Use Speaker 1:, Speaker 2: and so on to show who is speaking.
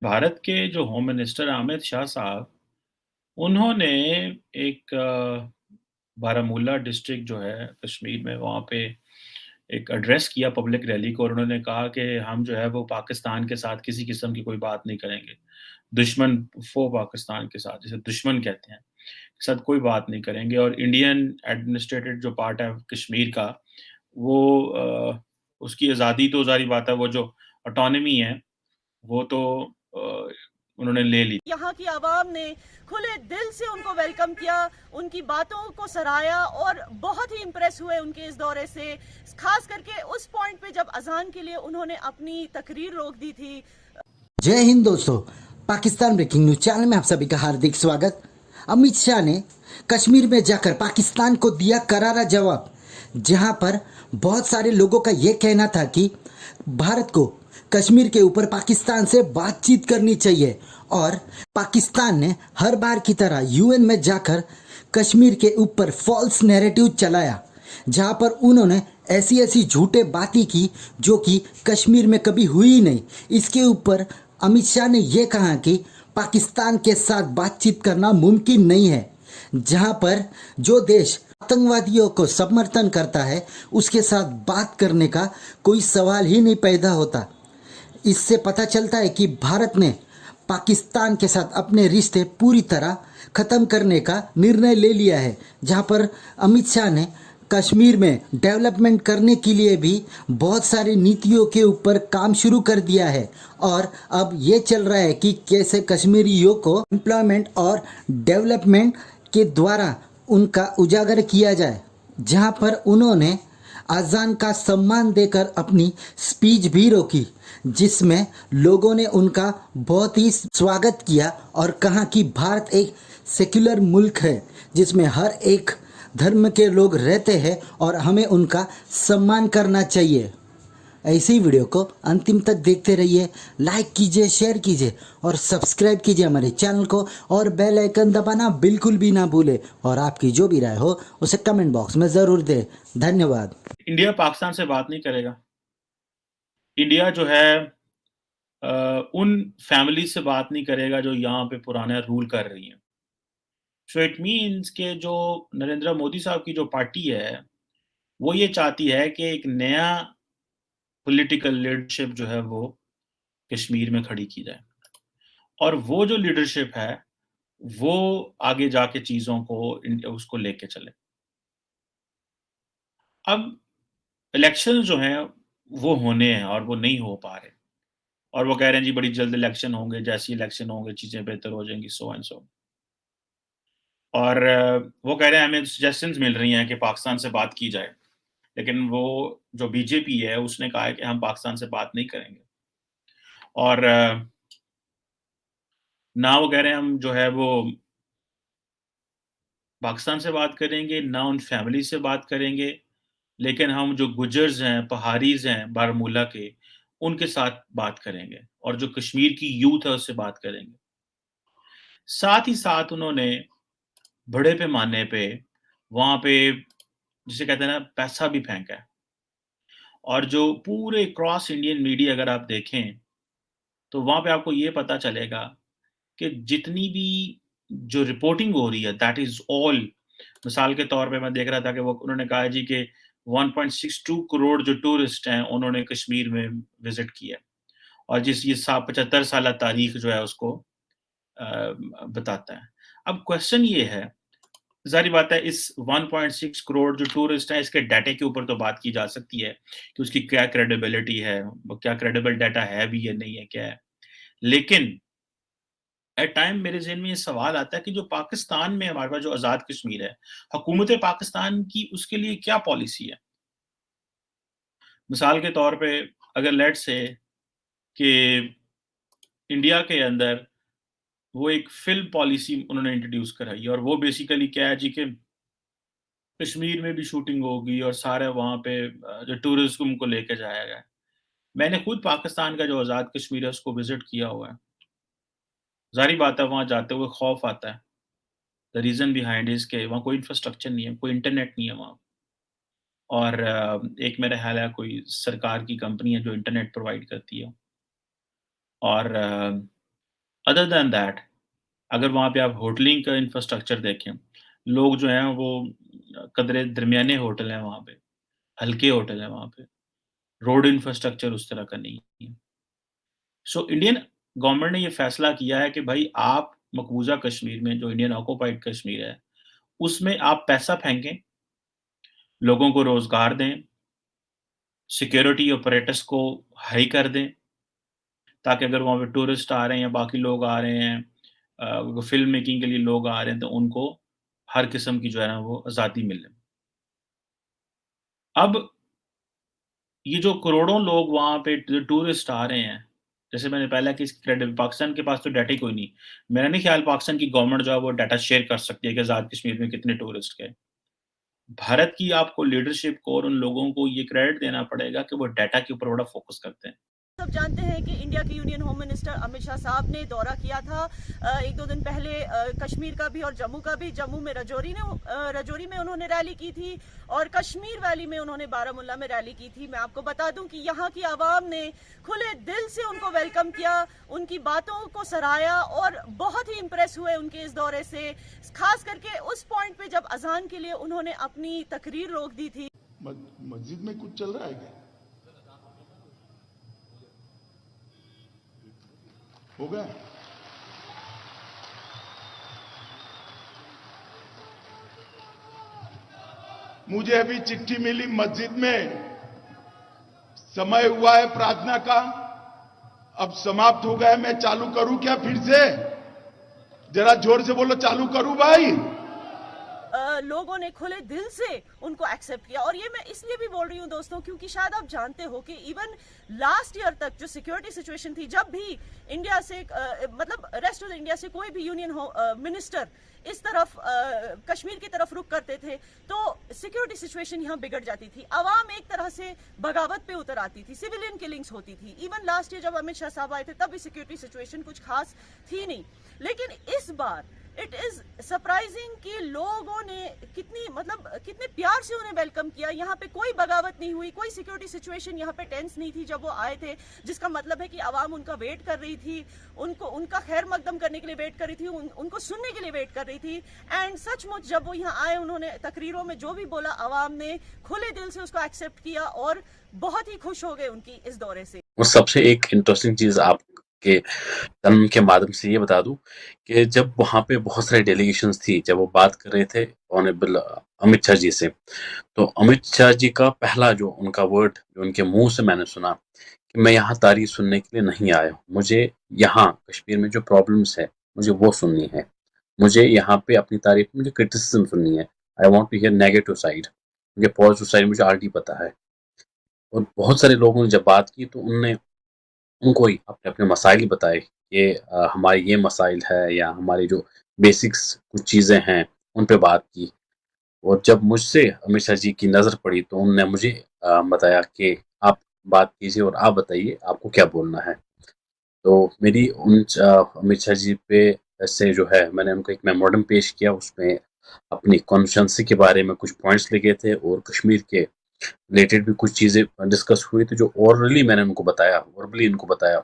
Speaker 1: भारत के जो home minister Amit Shah साहब, उन्होंने एक बारामूला डिस्ट्रिक्ट जो है कश्मीर में, वहाँ पे एक एड्रेस किया पब्लिक रैली को और उन्होंने कहा कि हम जो है वो पाकिस्तान के साथ किसी किस्म की कोई बात नहीं करेंगे। दुश्मन फॉर पाकिस्तान के साथ, जिसे दुश्मन कहते हैं, के साथ कोई बात नहीं करेंगे और इंडियन एडमिनिस्ट्रेटेड जो पार्ट है कश्मीर का, वो उसकी आज़ादी तो ज़ाहिर बात है, वो जो ऑटोनॉमी है, वो तो अ, उन्होंने ले ली।
Speaker 2: यहाँ की आवाम ने खुले दिल से उनको वेलकम किया, उनकी बातों को सराहा और बहुत ही इम्प्रेस हुए उनके इस दौरे से। खास करके उस पॉइंट पे जब अजान के लिए उन्होंने अपनी तकरीर रोक दी थी।
Speaker 3: जय हिंद दोस्तों, पाकिस्तान ब्रेकिंग न्यूज चैनल में आप सभी का हार्दिक स्वागत। अमित शाह ने कश्मीर में जाकर पाकिस्तान को दिया करारा जवाब, जहां पर बहुत सारे लोगों का ये कहना था कि भारत को कश्मीर के ऊपर पाकिस्तान से बातचीत करनी चाहिए और पाकिस्तान ने हर बार की तरह यूएन में जाकर कश्मीर के ऊपर फॉल्स नैरेटिव चलाया, जहां पर उन्होंने ऐसी ऐसी झूठे बातें की जो कि कश्मीर में कभी हुई ही नहीं। इसके ऊपर अमित शाह ने यह कहा कि पाकिस्तान के साथ बातचीत करना मुमकिन नहीं है, जहां पर जो देश आतंकवादियों को समर्थन करता है उसके साथ बात करने का कोई सवाल ही नहीं पैदा होता। इससे पता चलता है कि भारत ने पाकिस्तान के साथ अपने रिश्ते पूरी तरह ख़त्म करने का निर्णय ले लिया है, जहां पर अमित शाह ने कश्मीर में डेवलपमेंट करने के लिए भी बहुत सारी नीतियों के ऊपर काम शुरू कर दिया है और अब ये चल रहा है कि कैसे कश्मीरियों को एम्प्लॉयमेंट और डेवलपमेंट के द्वारा उनका उजागर किया जाए, जहां पर उन्होंने अजान का सम्मान देकर अपनी स्पीच भी रोकी, जिसमें लोगों ने उनका बहुत ही स्वागत किया और कहा कि भारत एक सेक्युलर मुल्क है जिसमें हर एक धर्म के लोग रहते हैं और हमें उनका सम्मान करना चाहिए। ऐसी वीडियो को अंतिम तक देखते रहिए, लाइक कीजिए, शेयर कीजिए और सब्सक्राइब कीजिए हमारे चैनल को और बेल आइकन दबाना बिल्कुल भी ना भूले और आपकी जो भी राय हो उसे कमेंट बॉक्स में ज़रूर दें। धन्यवाद।
Speaker 1: इंडिया पाकिस्तान से बात नहीं करेगा। इंडिया जो है उन फैमिली से बात नहीं करेगा जो यहाँ पे पुराना रूल कर रही हैं। सो इट मीन्स कि जो नरेंद्र मोदी साहब की जो पार्टी है, वो ये चाहती है कि एक नया पॉलिटिकल लीडरशिप जो है वो कश्मीर में खड़ी की जाए और वो जो लीडरशिप है, वो आगे जाके चीज़ों को उसको लेके चले। अब इलेक्शन जो हैं, वो होने हैं और वो नहीं हो पा रहे और वो कह रहे हैं जी बड़ी जल्द इलेक्शन होंगे, जैसे ही इलेक्शन होंगे चीज़ें बेहतर हो जाएँगी, सो एंड सो। और वो कह रहे हैं हमें सजेशंस मिल रही हैं कि पाकिस्तान से बात की जाए। लेकिन वो जो बीजेपी है उसने कहा है कि हम पाकिस्तान से बात नहीं करेंगे। और ना वो कह रहे हैं हम जो है वो पाकिस्तान से बात करेंगे, ना उन फैमिली से बात करेंगे, लेकिन हम जो गुज्जर्स हैं, पहाड़ीज़ हैं बारामूला के, उनके साथ बात करेंगे और जो कश्मीर की यूथ है उससे बात करेंगे। साथ ही साथ उन्होंने बड़े पैमाने पे वहाँ पे जिसे कहते हैं ना पैसा भी फेंका है और जो पूरे क्रॉस इंडियन मीडिया अगर आप देखें, तो वहाँ पे आपको ये पता चलेगा कि जितनी भी जो रिपोर्टिंग हो रही है दैट इज़ ऑल। मिसाल के तौर पे मैं देख रहा था कि वो उन्होंने कहा है जी कि 1.62 करोड़ जो टूरिस्ट हैं उन्होंने कश्मीर में विज़िट किया है और जिस ये सा 75 साला तारीख जो है उसको बताता है। अब क्वेश्चन ये है, ज़ाहिर बात है इस 1.6 करोड़ जो टूरिस्ट हैं इसके डाटा के ऊपर तो बात की जा सकती है कि उसकी क्या क्रेडिबिलिटी है, वो क्या क्रेडिबल डाटा है भी या नहीं है, क्या है। लेकिन एट टाइम मेरे ज़हन में ये सवाल आता है कि जो पाकिस्तान में हमारे पास जो आज़ाद कश्मीर है, हुकूमत पाकिस्तान की उसके लिए क्या पॉलिसी है? मिसाल के तौर पे अगर लेट्स से कि इंडिया के अंदर वो एक फ़िल्म पॉलिसी उन्होंने इंट्रोड्यूस कराई है और वो बेसिकली क्या है जी कि कश्मीर में भी शूटिंग होगी और सारे वहाँ पे जो टूरिज़्म को लेके जाया गया है। मैंने खुद पाकिस्तान का जो आज़ाद कश्मीर है उसको विज़िट किया हुआ है। ज़ाहिर बात है वहाँ जाते हुए खौफ़ आता है। द रीज़न बिहाइंड इज़ के वहाँ कोई इंफ्रास्ट्रक्चर नहीं है, कोई इंटरनेट नहीं है वहाँ। और एक मेरा ख़्याल है कोई सरकार की कंपनी है जो इंटरनेट प्रोवाइड करती है। और अदर दैन दैट, अगर वहाँ पे आप होटलिंग का इंफ्रास्ट्रक्चर देखें, लोग जो हैं वो कदरे दरमियाने होटल हैं वहाँ पे, हल्के होटल हैं वहाँ पे, रोड इंफ्रास्ट्रक्चर उस तरह का नहीं है। सो इंडियन गवर्नमेंट ने ये फैसला किया है कि भाई आप मकबूज़ा कश्मीर में जो इंडियन ऑक्युपाइड कश्मीर है, उसमें आप पैसा फेंकें, लोगों को रोज़गार दें, सिक्योरिटी ऑपरेटर्स को हाई कर दें, ताकि अगर वहाँ पे टूरिस्ट आ रहे हैं या बाकी लोग आ रहे हैं फ़िल्म मेकिंग के लिए लोग आ रहे हैं, तो उनको हर किस्म की जो है ना वो आज़ादी मिले। अब ये जो करोड़ों लोग वहाँ पे जो टूरिस्ट आ रहे हैं, जैसे मैंने पहले किस क्रेडिट पाकिस्तान के पास तो डाटा ही कोई नहीं। मेरा नहीं ख़्याल पाकिस्तान की गवर्नमेंट जो है वो डाटा शेयर कर सकती है कि आज़ाद कश्मीर में कितने टूरिस्ट गए। भारत की आपको लीडरशिप को और उन लोगों को ये क्रेडिट देना पड़ेगा कि वो डाटा के ऊपर बड़ा फ़ोकस करते हैं।
Speaker 2: सब जानते हैं कि इंडिया के union home minister Amit Shah साहब ने दौरा किया था एक दो दिन पहले कश्मीर का भी और जम्मू का भी। जम्मू में रजौरी में उन्होंने रैली की थी और कश्मीर वैली में उन्होंने बारामूला में रैली की थी। मैं आपको बता दूं कि यहाँ की आवाम ने खुले दिल से उनको वेलकम किया, उनकी बातों को सराहा और बहुत ही इम्प्रेस हुए उनके इस दौरे से, खास करके उस पॉइंट पे जब अजान के लिए उन्होंने अपनी तकरीर रोक दी थी।
Speaker 4: मस्जिद में कुछ चल रहा है क्या? हो गया? मुझे अभी चिट्ठी मिली मस्जिद में समय हुआ है प्रार्थना का, अब समाप्त हो गया। मैं चालू करूं क्या फिर से? जरा जोर से बोलो, चालू करूं भाई?
Speaker 2: लोगों ने खुले दिल से उनको एक्सेप्ट किया। और ये मैं इसलिए भी बोल रही हूँ दोस्तों, क्योंकि शायद आप जानते हो कि इवन लास्ट ईयर तक जो सिक्योरिटी सिचुएशन थी, जब भी इंडिया से मतलब रेस्ट ऑफ इंडिया से कोई भी यूनियन मिनिस्टर इस तरफ कश्मीर की तरफ रुख करते थे, तो सिक्योरिटी सिचुएशन यहाँ बिगड़ जाती थी। आवाम एक तरह से बगावत पे उतर आती थी, सिविलियन किलिंग्स होती थी। इवन लास्ट ईयर जब अमित शाह साहब आए थे तब भी सिक्योरिटी सिचुएशन कुछ खास थी नहीं। लेकिन इस बार इट इज सरप्राइजिंग कि लोगों ने कितने प्यार से उन्हें वेलकम किया। यहाँ पे कोई बगावत नहीं हुई, कोई सिक्योरिटी सिचुएशन यहाँ पे टेंस नहीं थी जब वो आए थे, जिसका मतलब है कि आवाम उनका वेट कर रही थी, उनका खैर मकदम करने के लिए वेट कर रही थी, उनको सुनने के लिए वेट कर रही थी। एंड सचमुच जब वो यहाँ आए, उन्होंने तकरीरों में जो भी बोला, आवाम ने खुले दिल से उसको एक्सेप्ट किया और बहुत ही खुश हो गए उनकी इस दौरे से।
Speaker 5: सबसे एक इंटरेस्टिंग चीज आपके जन्म के माध्यम से ये बता दूं कि जब वहां पे बहुत सारी डेलीगेशंस थी, जब वो बात कर रहे थे ऑनरेबल अमित शाह जी से, तो अमित शाह जी का पहला जो उनका वर्ड जो उनके मुंह से मैंने सुना कि मैं यहाँ तारीफ सुनने के लिए नहीं आया हूँ, मुझे यहाँ कश्मीर में जो प्रॉब्लम्स है मुझे वो सुननी है, मुझे यहाँ पे अपनी तारीफ, मुझे क्रिटिसिज्म सुननी है। I want to hear negative side, मुझे पॉजिटिव साइड मुझे ऑलरेडी पता है। और बहुत सारे लोगों ने जब बात की तो उनने उनको ही अपने अपने मसाइल बताए कि हमारे ये मसाइल है या हमारी जो बेसिक्स कुछ चीज़ें हैं उन पे बात की। और जब मुझसे अमित शाह जी की नज़र पड़ी तो उन्होंने मुझे बताया कि आप बात कीजिए और आप बताइए आपको क्या बोलना है। तो मेरी अमित शाह जी पे से जो है मैंने उनको एक मेमोरेंडम पेश किया, उसमें अपनी कॉन्स्टिट्यूंसी के बारे में कुछ पॉइंट्स लिखे थे और कश्मीर के रिलेटेड भी कुछ चीज़ें डिस्कस हुई थी जो ओरली मैंने उनको बताया, वर्बली उनको बताया।